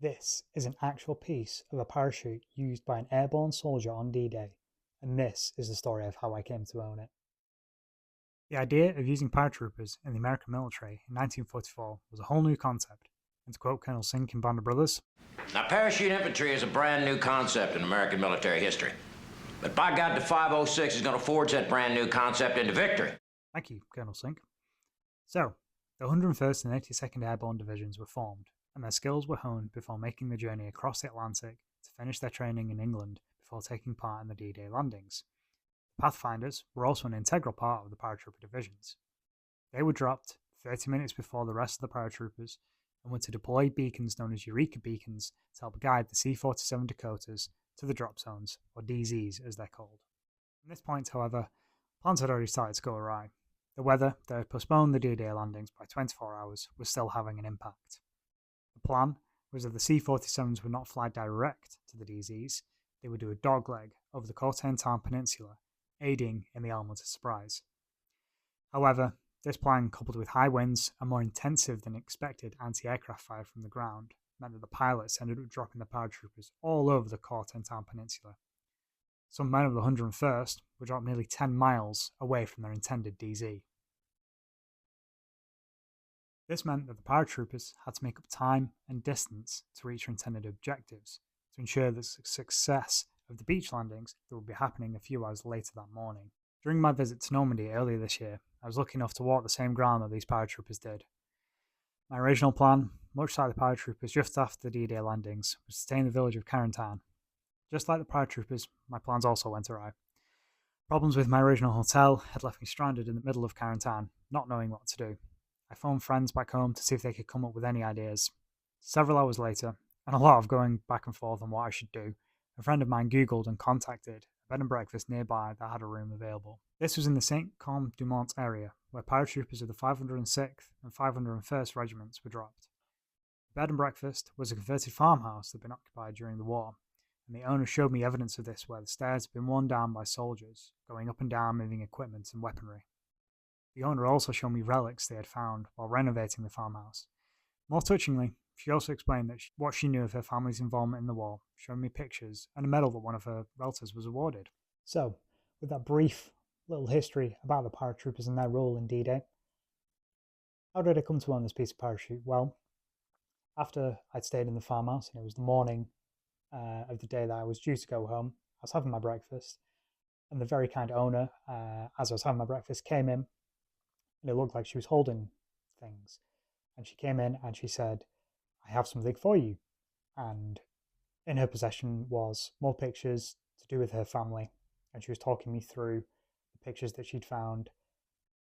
This is an actual piece of a parachute used by an airborne soldier on D-Day, and this is the story of how I came to own it. The idea of using paratroopers in the American military in 1944 was a whole new concept, and to quote Colonel Sink in Band of Brothers, "Now, parachute infantry is a brand new concept in American military history. But by God, the 506 is going to forge that brand new concept into victory." Thank you, Colonel Sink. So, the 101st and 82nd Airborne Divisions were formed, and their skills were honed before making the journey across the Atlantic to finish their training in England before taking part in the D-Day landings. The Pathfinders were also an integral part of the paratrooper divisions. They were dropped 30 minutes before the rest of the paratroopers and were to deploy beacons known as Eureka beacons to help guide the C-47 Dakotas to the drop zones, or DZs as they're called. At this point, however, plans had already started to go awry. The weather that had postponed the D-Day landings by 24 hours was still having an impact. The plan was that the C-47s would not fly direct to the DZs, they would do a dogleg over the Corten Peninsula, aiding in the element of surprise. However, this plan, coupled with high winds and more intensive than expected anti-aircraft fire from the ground, meant that the pilots ended up dropping the paratroopers all over the Corten Peninsula. Some men of the 101st were dropped nearly 10 miles away from their intended DZ. This meant that the paratroopers had to make up time and distance to reach their intended objectives to ensure the success of the beach landings that would be happening a few hours later that morning. During my visit to Normandy earlier this year, I was lucky enough to walk the same ground that these paratroopers did. My original plan, much like the paratroopers just after the D-Day landings, was to stay in the village of Carentan. Just like the paratroopers, my plans also went awry. Problems with my original hotel had left me stranded in the middle of Carentan, not knowing what to do. I phoned friends back home to see if they could come up with any ideas. Several hours later, and a lot of going back and forth on what I should do, a friend of mine Googled and contacted a bed and breakfast nearby that had a room available. This was in the Saint-Côme-du-Mont area, where paratroopers of the 506th and 501st Regiments were dropped. The bed and breakfast was a converted farmhouse that had been occupied during the war, and the owner showed me evidence of this where the stairs had been worn down by soldiers, going up and down moving equipment and weaponry. The owner also showed me relics they had found while renovating the farmhouse. More touchingly, she also explained that what she knew of her family's involvement in the war, showing me pictures and a medal that one of her relatives was awarded. So, with that brief little history about the paratroopers and their role in D-Day, how did I come to own this piece of parachute? Well, after I'd stayed in the farmhouse and it was the morning of the day that I was due to go home, I was having my breakfast, and the very kind owner, as I was having my breakfast, came in, and it looked like she was holding things. And she came in and she said, "I have something for you." And in her possession was more pictures to do with her family. And she was talking me through the pictures that she'd found.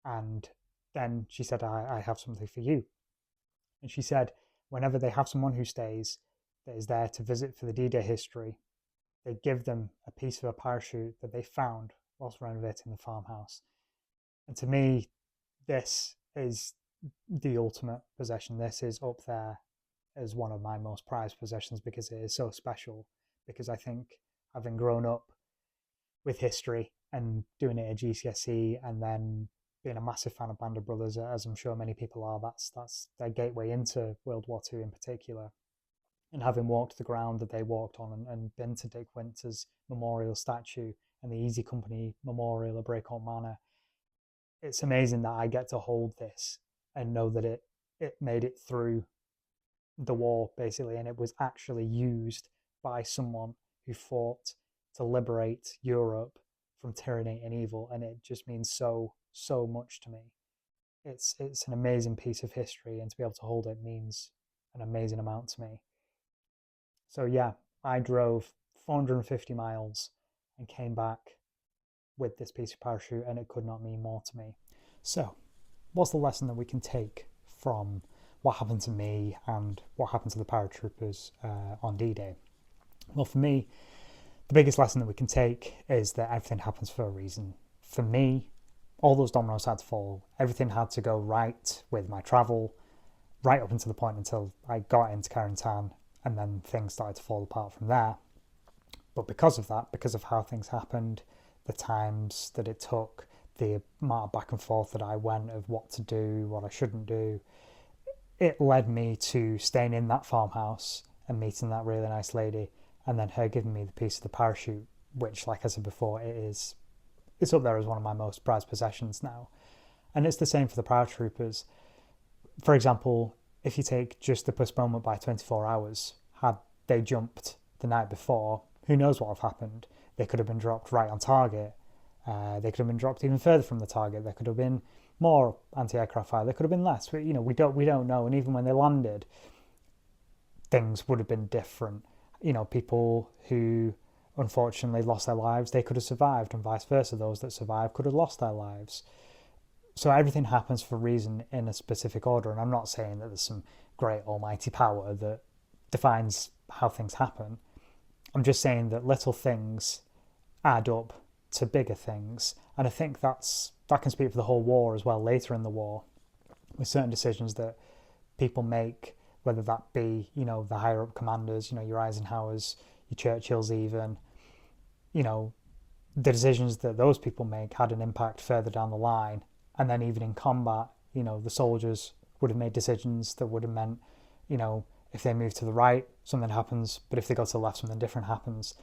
And then she said, I have something for you. And she said, whenever they have someone who stays that is there to visit for the D-Day history, they give them a piece of a parachute that they found whilst renovating the farmhouse. And to me, this is the ultimate possession. This is up there as one of my most prized possessions because it is so special. Because I think, having grown up with history and doing it at GCSE and then being a massive fan of Band of Brothers, as I'm sure many people are, that's their gateway into World War II in particular. And having walked the ground that they walked on and been to Dick Winter's memorial statue and the Easy Company memorial at Braycote Manor, it's amazing that I get to hold this and know that it made it through the war, basically, and it was actually used by someone who fought to liberate Europe from tyranny and evil, and it just means so much to me. It's an amazing piece of history, and to be able to hold it means an amazing amount to me. So yeah, I drove 450 miles and came back with this piece of parachute, and it could not mean more to me. So, what's the lesson that we can take from what happened to me and what happened to the paratroopers on D-Day? Well, for me, the biggest lesson that we can take is that everything happens for a reason. For me, all those dominoes had to fall. Everything had to go right with my travel, right up until the point until I got into Carentan, and then things started to fall apart from there. But because of that, because of how things happened, the times that it took, the amount of back and forth that I went of what to do, what I shouldn't do, it led me to staying in that farmhouse and meeting that really nice lady, and then her giving me the piece of the parachute, which, like I said before, it's up there as one of my most prized possessions now. And it's the same for the paratroopers. For example, if you take just the postponement by 24 hours, had they jumped the night before, who knows what would have happened? They could have been dropped right on target. They could have been dropped even further from the target. There could have been more anti-aircraft fire. There could have been less. But, we don't know. And even when they landed, things would have been different. People who unfortunately lost their lives, they could have survived, and vice versa. Those that survived could have lost their lives. So everything happens for a reason in a specific order. And I'm not saying that there's some great almighty power that defines how things happen. I'm just saying that little things add up to bigger things. And I think that can speak for the whole war as well later in the war, with certain decisions that people make, whether that be, the higher up commanders, your Eisenhowers, your Churchills even, the decisions that those people make had an impact further down the line. And then even in combat, the soldiers would have made decisions that would have meant, if they move to the right, something happens, but if they go to the left, something different happens.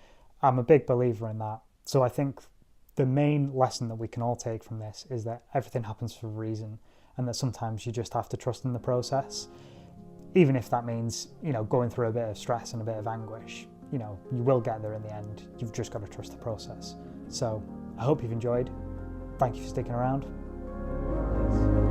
I'm a big believer in that. So I think the main lesson that we can all take from this is that everything happens for a reason, and that sometimes you just have to trust in the process, even if that means, going through a bit of stress and a bit of anguish. You will get there in the end. You've just got to trust the process. So I hope you've enjoyed. Thank you for sticking around. Peace.